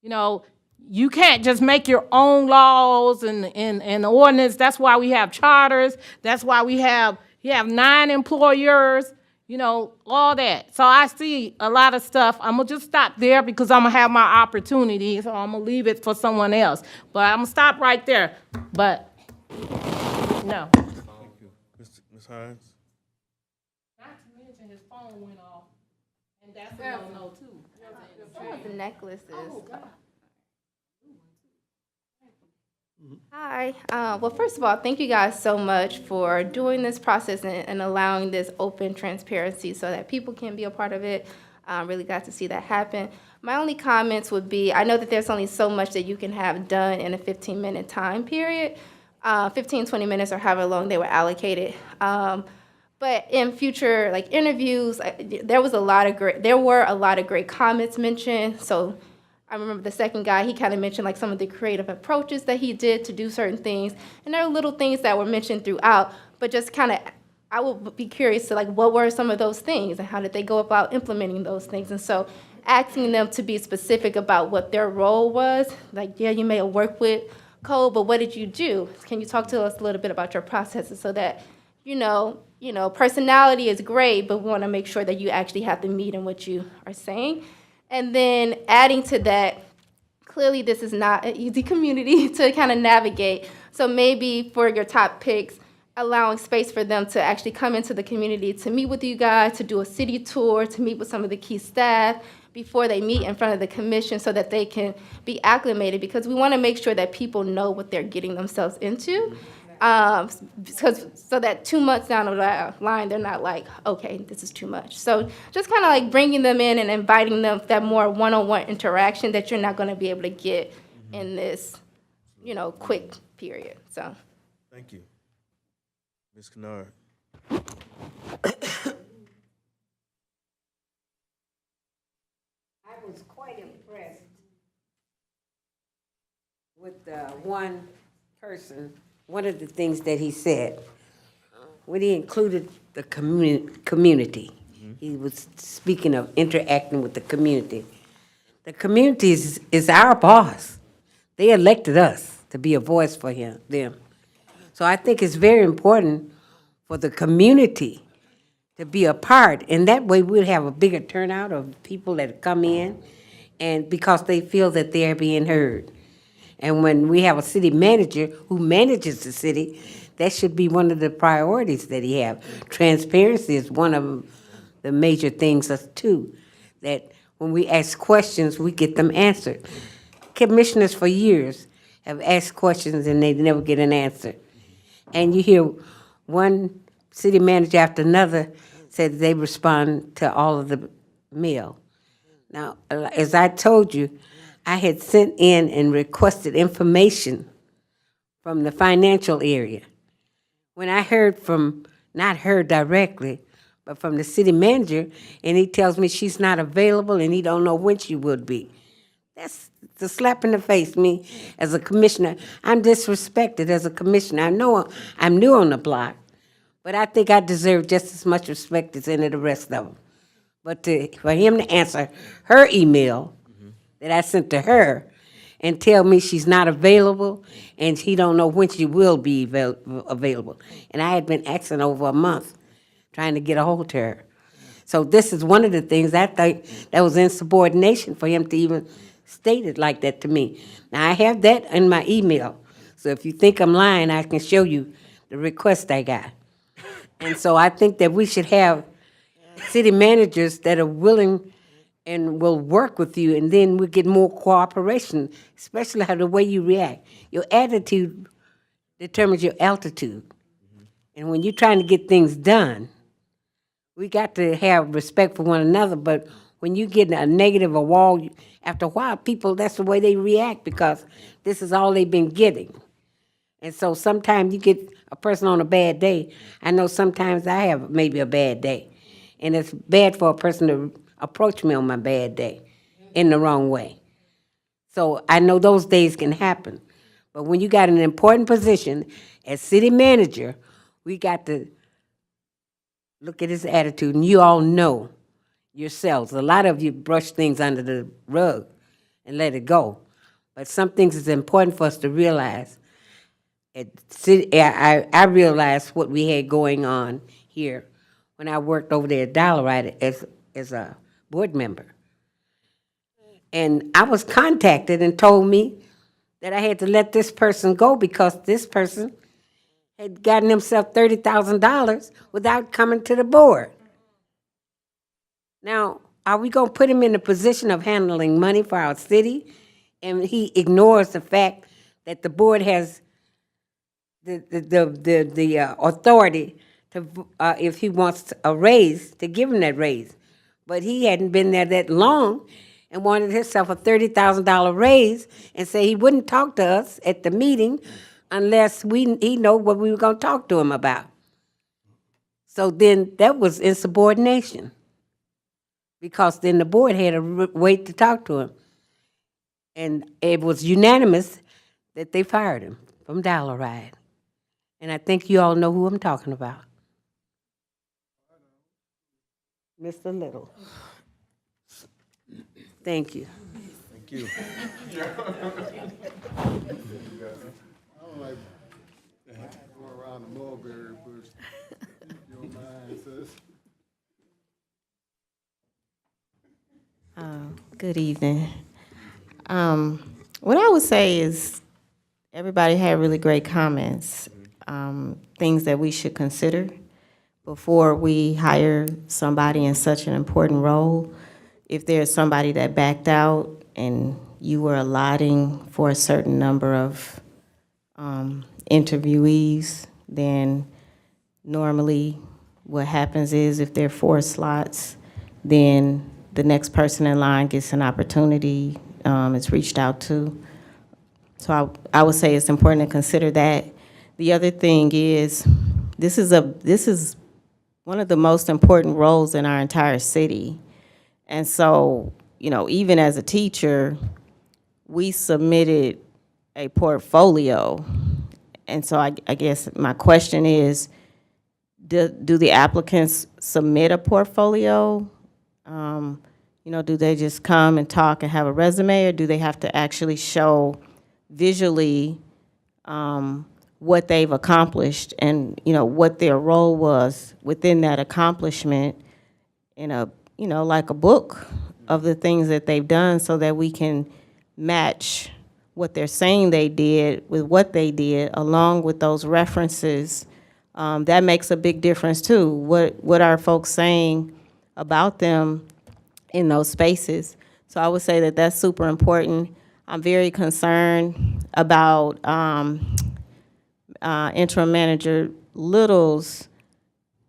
S12: You know, you can't just make your own laws and ordinance. That's why we have charters. That's why you have 9 employers, you know, all that. So I see a lot of stuff. I'm going to just stop there because I'm going to have my opportunity. So I'm going to leave it for someone else. But I'm going to stop right there. But, no.
S2: Ms. Hines?
S12: Not to mention his phone went off. And that's a no-no, too.
S6: Some of the necklaces. Hi. Well, first of all, thank you guys so much for doing this process and allowing this open transparency so that people can be a part of it. Really got to see that happen. My only comments would be, I know that there's only so much that you can have done in a 15-minute time period, 15, 20 minutes or however long they were allocated. But in future interviews, there were a lot of great comments mentioned. So I remember the second guy, he kind of mentioned some of the creative approaches that he did to do certain things. And there are little things that were mentioned throughout, but just kind of, I would be curious to what were some of those things and how did they go about implementing those things? And so asking them to be specific about what their role was, yeah, you may have worked with code, but what did you do? Can you talk to us a little bit about your processes so that, personality is great, but we want to make sure that you actually have the meat in what you are saying. And then adding to that, clearly this is not an easy community to kind of navigate. So maybe for your top picks, allowing space for them to actually come into the community to meet with you guys, to do a city tour, to meet with some of the key staff before they meet in front of the commission so that they can be acclimated, because we want to make sure that people know what they're getting themselves into. Because so that 2 months down the line, they're not like, okay, this is too much. So just kind of bringing them in and inviting them that more one-on-one interaction that you're not going to be able to get in this, quick period. So.
S2: Thank you. Ms. Kennard?
S11: I was quite impressed with the one person. One of the things that he said, when he included the community, he was speaking of interacting with the community. The community is our boss. They elected us to be a voice for them. So I think it's very important for the community to be a part, and that way we'll have a bigger turnout of people that come in, and because they feel that they're being heard. And when we have a city manager who manages the city, that should be one of the priorities that he have. Transparency is one of the major things too, that when we ask questions, we get them answered. Commissioners for years have asked questions and they never get an answer. And you hear one city manager after another said they respond to all of the mail. Now, as I told you, I had sent in and requested information from the financial area. When I heard from, not her directly, but from the city manager, and he tells me she's not available and he don't know when she would be. That's the slap in the face. Me, as a commissioner, I'm disrespected as a commissioner. I know I'm new on the block, but I think I deserve just as much respect as any of the rest of them. But for him to answer her email that I sent to her and tell me she's not available and he don't know when she will be available. And I had been asking over a month trying to get a hold of her. So this is one of the things I think that was insubordination for him to even state it like that to me. Now, I have that in my email. So if you think I'm lying, I can show you the request I got. And so I think that we should have city managers that are willing and will work with you, and then we'll get more cooperation, especially how the way you react. Your attitude determines your altitude. And when you're trying to get things done, We got to have respect for one another, but when you get a negative, a wall, after a while, people, that's the way they react because this is all they've been getting. And so sometimes you get a person on a bad day. I know sometimes I have maybe a bad day. And it's bad for a person to approach me on my bad day in the wrong way. So I know those days can happen. But when you got an important position as city manager, we got to look at his attitude. And you all know yourselves. A lot of you brush things under the rug and let it go. But some things is important for us to realize. I realized what we had going on here when I worked over there at Dollarite as a board member. And I was contacted and told me that I had to let this person go because this person had gotten himself $30,000 without coming to the board. Now, are we going to put him in a position of handling money for our city? And he ignores the fact that the board has the authority to, if he wants a raise, to give him that raise. But he hadn't been there that long and wanted himself a $30,000 raise and say he wouldn't talk to us at the meeting unless he know what we were going to talk to him about. So then that was insubordination because then the board had to wait to talk to him. And it was unanimous that they fired him from Dollaride. And I think you all know who I'm talking about. Mr. Little. Thank you.
S2: Thank you.
S12: Good evening. What I would say is everybody had really great comments, things that we should consider before we hire somebody in such an important role. If there's somebody that backed out and you were allotting for a certain number of interviewees, then normally what happens is if there are 4 slots, then the next person in line gets an opportunity, is reached out to. So I would say it's important to consider that. The other thing is, this is one of the most important roles in our entire city. And so, you know, even as a teacher, we submitted a portfolio. And so I guess my question is, do the applicants submit a portfolio? You know, do they just come and talk and have a resume, or do they have to actually show visually what they've accomplished and, you know, what their role was within that accomplishment in a, you know, like a book of the things that they've done so that we can match what they're saying they did with what they did along with those references. That makes a big difference too. What are folks saying about them in those spaces? So I would say that that's super important. I'm very concerned about interim manager Little's.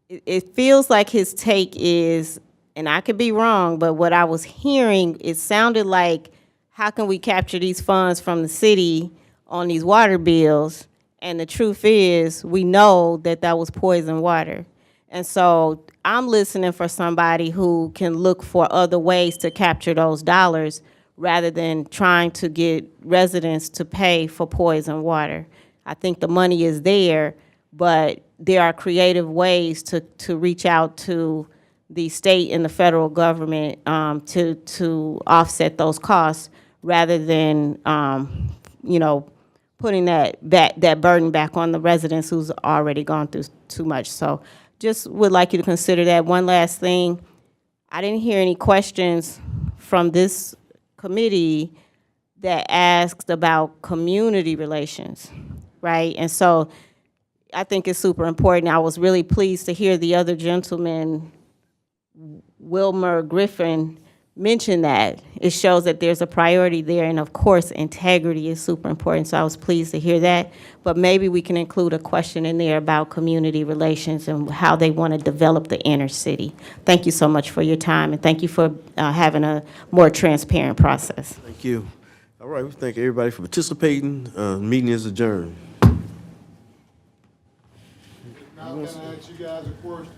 S12: It feels like his take is, and I could be wrong, but what I was hearing, it sounded like, how can we capture these funds from the city on these water bills? And the truth is, we know that that was poison water. And so I'm listening for somebody who can look for other ways to capture those dollars rather than trying to get residents to pay for poison water. I think the money is there, but there are creative ways to reach out to the state and the federal government to offset those costs rather than, you know, putting that burden back on the residents who's already gone through too much. So just would like you to consider that. One last thing, I didn't hear any questions from this committee that asked about community relations, right? And so I think it's super important. I was really pleased to hear the other gentleman, Wilmer Griffin,
S13: mention that. It shows that there's a priority there, and of course, integrity is super important, so I was pleased to hear that. But maybe we can include a question in there about community relations and how they want to develop the inner city. Thank you so much for your time, and thank you for having a more transparent process.
S2: Thank you. All right, we thank everybody for participating. Meeting is adjourned.
S14: Now, can I ask you guys a question?